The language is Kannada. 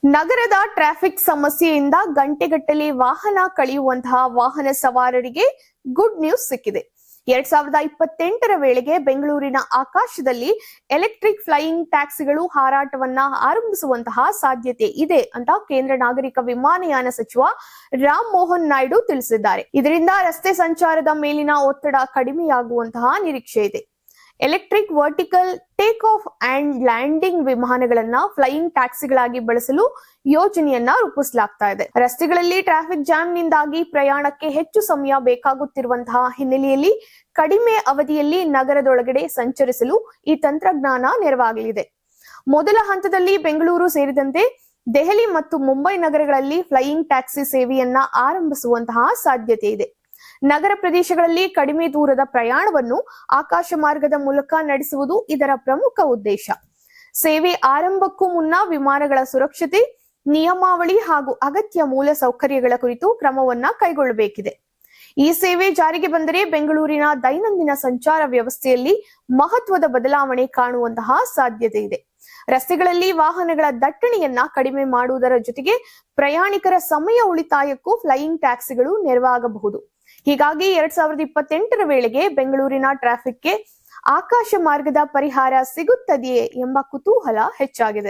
ನಗರದ ಟ್ರಾಫಿಕ್ ಸಮಸ್ಯೆಯಿಂದ ಗಂಟೆಗಟ್ಟಲೆ ವಾಹನ ಕಳೆಯುವಂತಹ ವಾಹನ ಸವಾರರಿಗೆ ಗುಡ್ ನ್ಯೂಸ್ ಸಿಕ್ಕಿದೆ. 2028ರ ವೇಳೆಗೆ ಬೆಂಗಳೂರಿನ ಆಕಾಶದಲ್ಲಿ ಎಲೆಕ್ಟ್ರಿಕ್ ಫ್ಲೈಯಿಂಗ್ ಟ್ಯಾಕ್ಸಿಗಳು ಹಾರಾಟವನ್ನ ಆರಂಭಿಸುವಂತಹ ಸಾಧ್ಯತೆ ಇದೆ ಅಂತ ಕೇಂದ್ರ ನಾಗರಿಕ ವಿಮಾನಯಾನ ಸಚಿವ ರಾಮ್ ಮೋಹನ್ ನಾಯ್ಡು ತಿಳಿಸಿದ್ದಾರೆ. ಇದರಿಂದ ರಸ್ತೆ ಸಂಚಾರದ ಮೇಲಿನ ಒತ್ತಡ ಕಡಿಮೆಯಾಗುವಂತಹ ನಿರೀಕ್ಷೆ ಇದೆ. Electric vertical take off and landing ವಿಮಾನಗಳನ್ನ ಫ್ಲೈಯಿಂಗ್ ಟ್ಯಾಕ್ಸಿಗಳಾಗಿ ಬಳಸಲು ಯೋಜನೆಯನ್ನ ರೂಪಿಸಲಾಗ್ತಾ ಇದೆ. ರಸ್ತೆಗಳಲ್ಲಿ ಟ್ರಾಫಿಕ್ ಜಾಮ್ನಿಂದಾಗಿ ಪ್ರಯಾಣಕ್ಕೆ ಹೆಚ್ಚು ಸಮಯ ಬೇಕಾಗುತ್ತಿರುವಂತಹ ಹಿನ್ನೆಲೆಯಲ್ಲಿ ಕಡಿಮೆ ಅವಧಿಯಲ್ಲಿ ನಗರದೊಳಗಡೆ ಸಂಚರಿಸಲು ಈ ತಂತ್ರಜ್ಞಾನ ನೆರವಾಗಲಿದೆ. ಮೊದಲ ಹಂತದಲ್ಲಿ ಬೆಂಗಳೂರು ಸೇರಿದಂತೆ ದೆಹಲಿ ಮತ್ತು ಮುಂಬೈ ನಗರಗಳಲ್ಲಿ ಫ್ಲೈಯಿಂಗ್ ಟ್ಯಾಕ್ಸಿ ಸೇವೆಯನ್ನ ಆರಂಭಿಸುವಂತಹ ಸಾಧ್ಯತೆ ಇದೆ. ನಗರ ಪ್ರದೇಶಗಳಲ್ಲಿ ಕಡಿಮೆ ದೂರದ ಪ್ರಯಾಣವನ್ನು ಆಕಾಶ ಮಾರ್ಗದ ಮೂಲಕ ನಡೆಸುವುದು ಇದರ ಪ್ರಮುಖ ಉದ್ದೇಶ. ಸೇವೆ ಆರಂಭಕ್ಕೂ ಮುನ್ನ ವಿಮಾನಗಳ ಸುರಕ್ಷತೆ, ನಿಯಮಾವಳಿ ಹಾಗೂ ಅಗತ್ಯ ಮೂಲ ಸೌಕರ್ಯಗಳ ಕುರಿತು ಕ್ರಮವನ್ನ ಕೈಗೊಳ್ಳಬೇಕಿದೆ. ಈ ಸೇವೆ ಜಾರಿಗೆ ಬಂದರೆ ಬೆಂಗಳೂರಿನ ದೈನಂದಿನ ಸಂಚಾರ ವ್ಯವಸ್ಥೆಯಲ್ಲಿ ಮಹತ್ವದ ಬದಲಾವಣೆ ಕಾಣುವಂತಹ ಸಾಧ್ಯತೆ ಇದೆ. ರಸ್ತೆಗಳಲ್ಲಿ ವಾಹನಗಳ ದಟ್ಟಣೆಯನ್ನ ಕಡಿಮೆ ಮಾಡುವುದರ ಜೊತೆಗೆ ಪ್ರಯಾಣಿಕರ ಸಮಯ ಉಳಿತಾಯಕ್ಕೂ ಫ್ಲೈಯಿಂಗ್ ಟ್ಯಾಕ್ಸಿಗಳು ನೆರವಾಗಬಹುದು. ಹೀಗಾಗಿ 2028ರ ವೇಳೆಗೆ ಬೆಂಗಳೂರಿನ ಟ್ರಾಫಿಕ್ಗೆ ಆಕಾಶ ಮಾರ್ಗದ ಪರಿಹಾರ ಸಿಗುತ್ತದೆಯೇ ಎಂಬ ಕುತೂಹಲ ಹೆಚ್ಚಾಗಿದೆ.